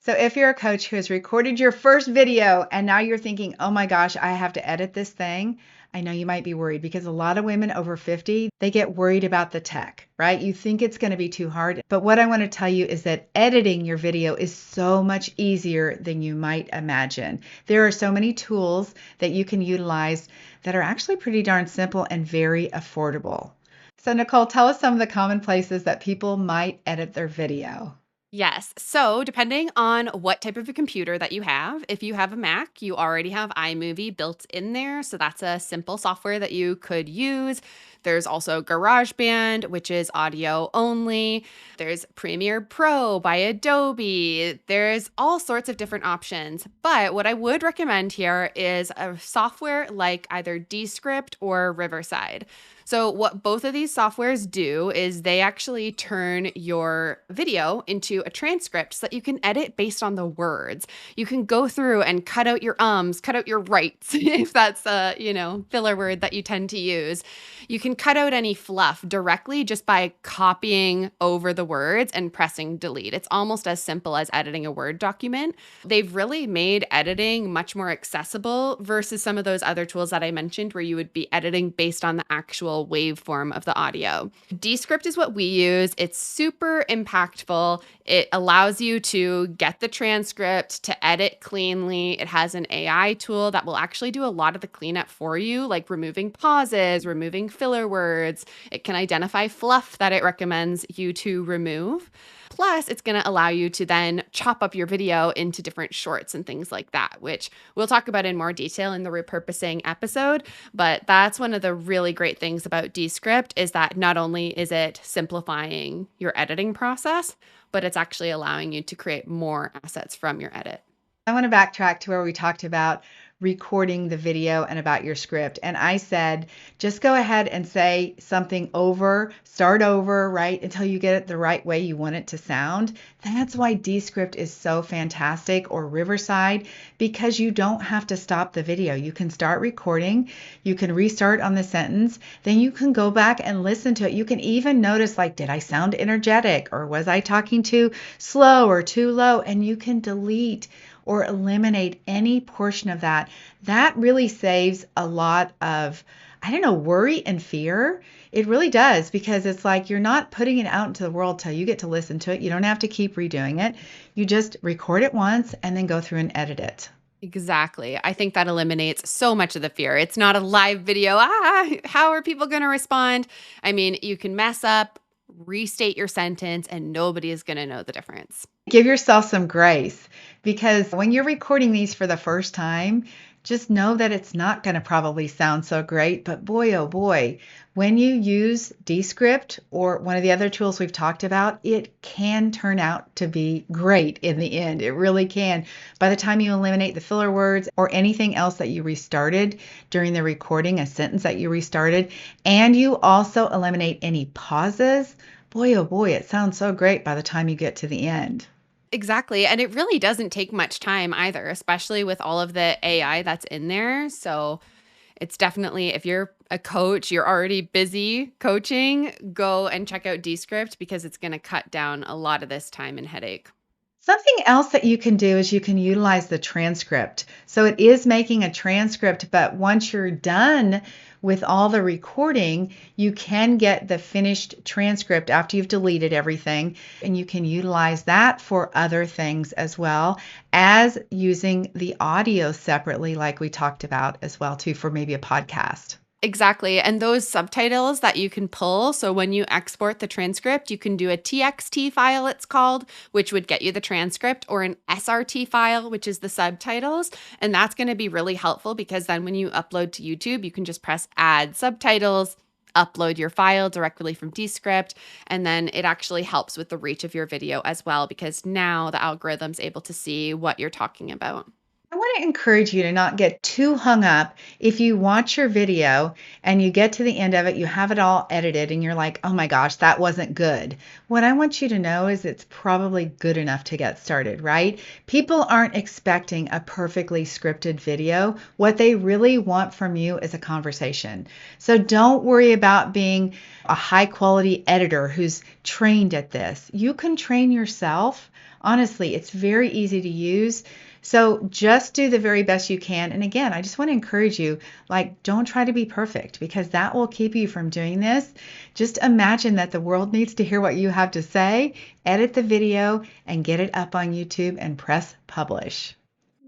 So if you're a coach who has recorded your first video and now you're thinking, oh my gosh, I have to edit this thing, I know you might be worried because a lot of women over 50, they get worried about the tech, right? You think it's going to be too hard. But what I want to tell you is that editing your video is so much easier than you might imagine. There are so many tools that you can utilize that are actually pretty darn simple and very affordable. So Nicole, tell us some of the common places that people might edit their video. Yes. So, depending on what type of a computer that you have, if you have a Mac, you already have iMovie built in there. So, that's a simple software that you could use. There's also GarageBand, which is audio only. There's Premiere Pro by Adobe. There's all sorts of different options. But what I would recommend here is a software like either Descript or Riverside. So, what both of these softwares do is they actually turn your video into a transcript so that you can edit based on the words. You can go through and cut out your ums, cut out your rights, if that's a, filler word that you tend to use. You can cut out any fluff directly just by copying over the words and pressing delete. It's almost as simple as editing a Word document. They've really made editing much more accessible versus some of those other tools that I mentioned where you would be editing based on the actual waveform of the audio. Descript is what we use. It's super impactful. It allows you to get the transcript, to edit cleanly. It has an AI tool that will actually do a lot of the cleanup for you, like removing pauses, removing filler words. It can identify fluff that it recommends you to remove. Plus, it's going to allow you to then chop up your video into different shorts and things like that, which we'll talk about in more detail in the repurposing episode. But that's one of the really great things about Descript is that not only is it simplifying your editing process, but it's actually allowing you to create more assets from your edit. I want to backtrack to where we talked about recording the video and about your script. And I said, just go ahead and say something over, start over, right, until you get it the right way you want it to sound. That's why Descript is so fantastic, or Riverside, because you don't have to stop the video. You can start recording, you can restart on the sentence, then you can go back and listen to it. You can even notice, like, did I sound energetic, or was I talking too slow or too low? And you can delete or eliminate any portion of that. That really saves a lot of, worry and fear. It really does, because it's like you're not putting it out into the world till you get to listen to it. You don't have to keep redoing it. You just record it once and then go through and edit it. Exactly. I think that eliminates so much of the fear. It's not a live video. How are people going to respond? I mean, you can mess up, restate your sentence, and nobody is going to know the difference. Give yourself some grace, because when you're recording these for the first time, just know that it's not going to probably sound so great. But boy, oh boy, when you use Descript or one of the other tools we've talked about, it can turn out to be great in the end. It really can. By the time you eliminate the filler words or anything else that you restarted during the recording, a sentence that you restarted, and you also eliminate any pauses, boy, oh boy, it sounds so great by the time you get to the end. Exactly. And it really doesn't take much time either, especially with all of the AI that's in there. So it's definitely, if you're a coach, you're already busy coaching, go and check out Descript because it's going to cut down a lot of this time and headache. Something else that you can do is you can utilize the transcript. So it is making a transcript, but once you're done with all the recording, you can get the finished transcript after you've deleted everything, and you can utilize that for other things as well as using the audio separately, like we talked about as well too, for maybe a podcast. Exactly. And those subtitles that you can pull. So when you export the transcript, you can do a TXT file, it's called, which would get you the transcript, or an SRT file, which is the subtitles. And that's going to be really helpful because then when you upload to YouTube, you can just press add subtitles, upload your file directly from Descript, and then it actually helps with the reach of your video as well, because now the algorithm's able to see what you're talking about. I want to encourage you to not get too hung up if you watch your video and you get to the end of it, you have it all edited and you're like, oh my gosh, that wasn't good. What I want you to know is it's probably good enough to get started, right? People aren't expecting a perfectly scripted video. What they really want from you is a conversation. So don't worry about being a high quality editor who's trained at this. You can train yourself Honestly, it's very easy to use. So just do the very best you can. And again, I just want to encourage you, like, don't try to be perfect because that will keep you from doing this. Just imagine that the world needs to hear what you have to say, edit the video, and get it up on YouTube and press publish.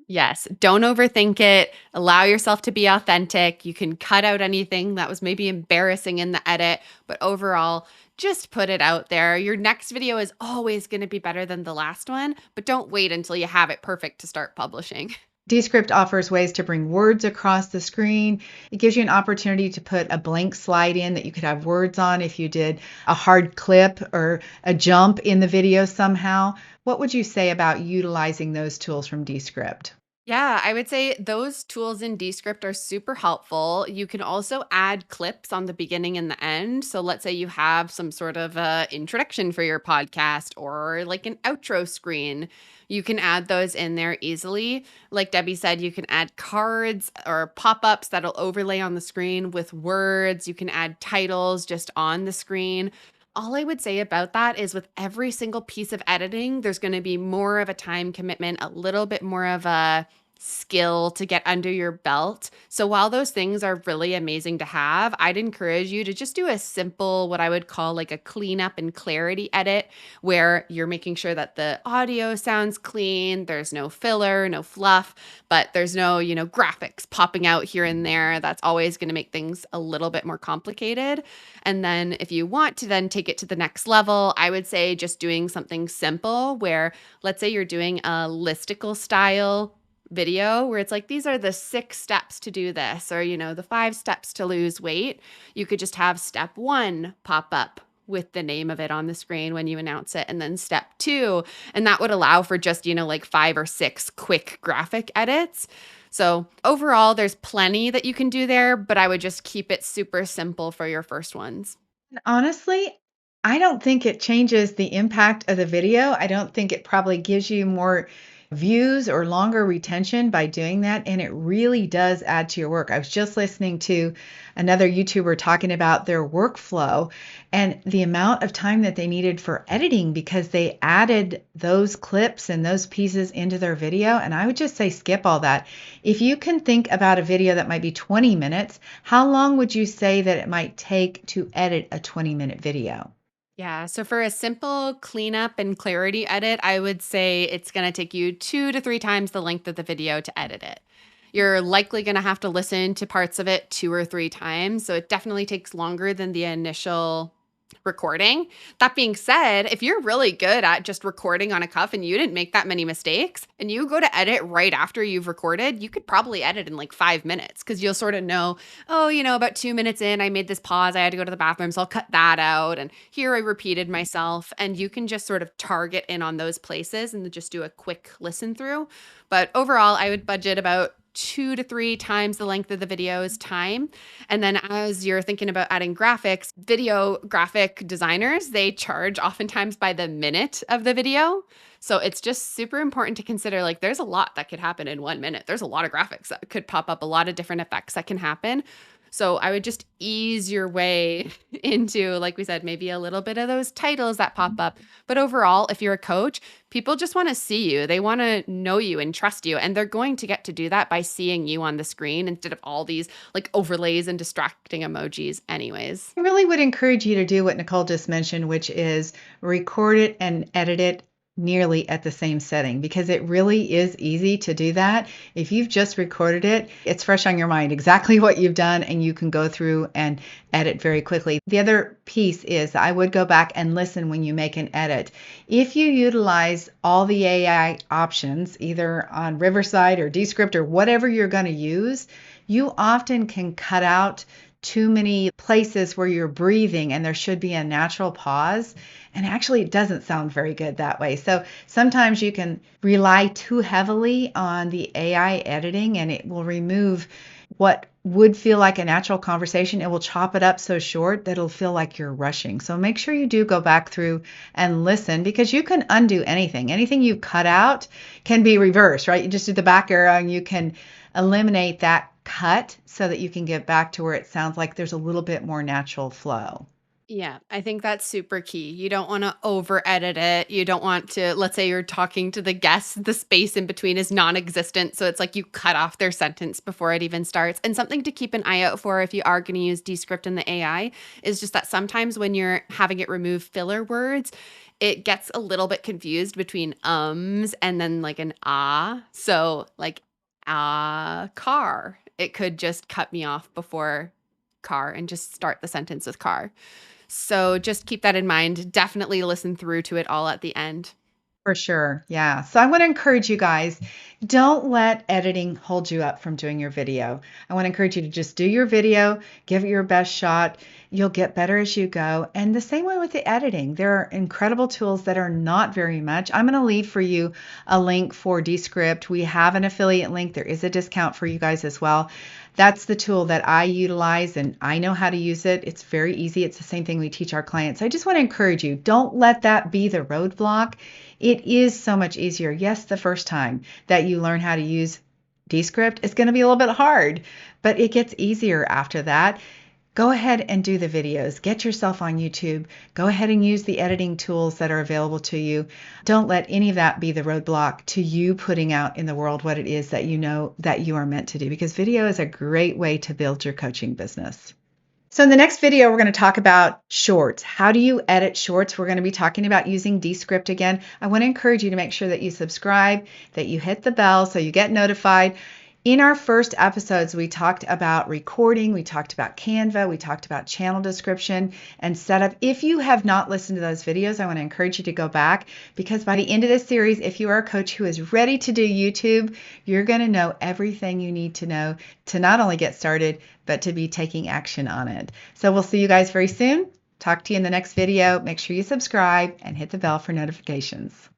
Yes, don't overthink it. Allow yourself to be authentic. You can cut out anything that was maybe embarrassing in the edit, but overall, just put it out there. Your next video is always going to be better than the last one, but don't wait until you have it perfect to start publishing. Descript offers ways to bring words across the screen. It gives you an opportunity to put a blank slide in that you could have words on if you did a hard clip or a jump in the video somehow. What would you say about utilizing those tools from Descript? Yeah, I would say those tools in Descript are super helpful. You can also add clips on the beginning and the end. So let's say you have some sort of introduction for your podcast or like an outro screen. You can add those in there easily. Like Debbie said, you can add cards or pop-ups that'll overlay on the screen with words. You can add titles just on the screen. All I would say about that is with every single piece of editing, there's going to be more of a time commitment, a little bit more of a skill to get under your belt. So while those things are really amazing to have, I'd encourage you to just do a simple, what I would call like a cleanup and clarity edit, where you're making sure that the audio sounds clean, there's no filler, no fluff, but there's no, graphics popping out here and there. That's always going to make things a little bit more complicated. And then if you want to then take it to the next level, I would say just doing something simple where, let's say you're doing a listicle style video where it's like, these are the 6 steps to do this, or, the 5 steps to lose weight. You could just have step 1 pop up with the name of it on the screen when you announce it, and then step 2. And that would allow for just, like 5 or 6 quick graphic edits. So overall, there's plenty that you can do there, but I would just keep it super simple for your first ones. Honestly, I don't think it changes the impact of the video. I don't think it probably gives you more views or longer retention by doing that. And it really does add to your work. I was just listening to another YouTuber talking about their workflow and the amount of time that they needed for editing because they added those clips and those pieces into their video. And I would just say skip all that. If you can think about a video that might be 20 minutes, how long would you say that it might take to edit a 20-minute video? Yeah. So for a simple cleanup and clarity edit, I would say it's going to take you 2 to 3 times the length of the video to edit it. You're likely going to have to listen to parts of it 2 or 3 times. So it definitely takes longer than the initial recording. That being said, if you're really good at just recording on a cuff and you didn't make that many mistakes and you go to edit right after you've recorded, you could probably edit in like 5 minutes because you'll sort of know, oh, about 2 minutes in, I made this pause. I had to go to the bathroom, so I'll cut that out. And here I repeated myself. And you can just sort of target in on those places and just do a quick listen through. But overall, I would budget about 2 to 3 times the length of the video's time. And then as you're thinking about adding graphics, video graphic designers, they charge oftentimes by the minute of the video. So it's just super important to consider, like, there's a lot that could happen in 1 minute. There's a lot of graphics that could pop up, a lot of different effects that can happen. So I would just ease your way into, like we said, maybe a little bit of those titles that pop up. But overall, if you're a coach, people just want to see you. They want to know you and trust you. And they're going to get to do that by seeing you on the screen instead of all these like overlays and distracting emojis anyways. I really would encourage you to do what Nicole just mentioned, which is record it and edit it nearly at the same setting because it really is easy to do that. If you've just recorded it, it's fresh on your mind exactly what you've done and you can go through and edit very quickly. The other piece is I would go back and listen when you make an edit. If you utilize all the AI options, either on Riverside or Descript or whatever you're going to use, you often can cut out too many places where you're breathing and there should be a natural pause. And actually, it doesn't sound very good that way. So sometimes you can rely too heavily on the AI editing and it will remove what would feel like a natural conversation. It will chop it up so short that it'll feel like you're rushing. So make sure you do go back through and listen because you can undo anything. Anything you cut out can be reversed, right? You just do the back arrow and you can eliminate that cut so that you can get back to where it sounds like there's a little bit more natural flow. Yeah, I think that's super key. You don't want to over edit it. You don't want to, let's say you're talking to the guests, the space in between is non existent. So it's like you cut off their sentence before it even starts. And something to keep an eye out for if you are going to use Descript in the AI is just that sometimes when you're having it remove filler words, it gets a little bit confused between ums and then like an ah. So like car. It could just cut me off before car and just start the sentence with car. So just keep that in mind. Definitely listen through to it all at the end. For sure. Yeah. So I want to encourage you guys, don't let editing hold you up from doing your video. I want to encourage you to just do your video, give it your best shot. You'll get better as you go. And the same way with the editing, there are incredible tools that are not very much. I'm going to leave for you a link for Descript. We have an affiliate link. There is a discount for you guys as well. That's the tool that I utilize and I know how to use it. It's very easy. It's the same thing we teach our clients. I just want to encourage you, don't let that be the roadblock. It is so much easier. Yes, the first time that you learn how to use Descript, it's going to be a little bit hard, but it gets easier after that. Go ahead and do the videos. Get yourself on YouTube. Go ahead and use the editing tools that are available to you. Don't let any of that be the roadblock to you putting out in the world what it is that you know that you are meant to do, because video is a great way to build your coaching business. So in the next video, we're going to talk about shorts. How do you edit shorts? We're going to be talking about using Descript again. I want to encourage you to make sure that you subscribe, that you hit the bell so you get notified. In our first episodes, we talked about recording, we talked about Canva, we talked about channel description and setup. If you have not listened to those videos, I want to encourage you to go back, because by the end of this series, if you are a coach who is ready to do YouTube, you're going to know everything you need to know to not only get started, but to be taking action on it. So we'll see you guys very soon. Talk to you in the next video. Make sure you subscribe and hit the bell for notifications.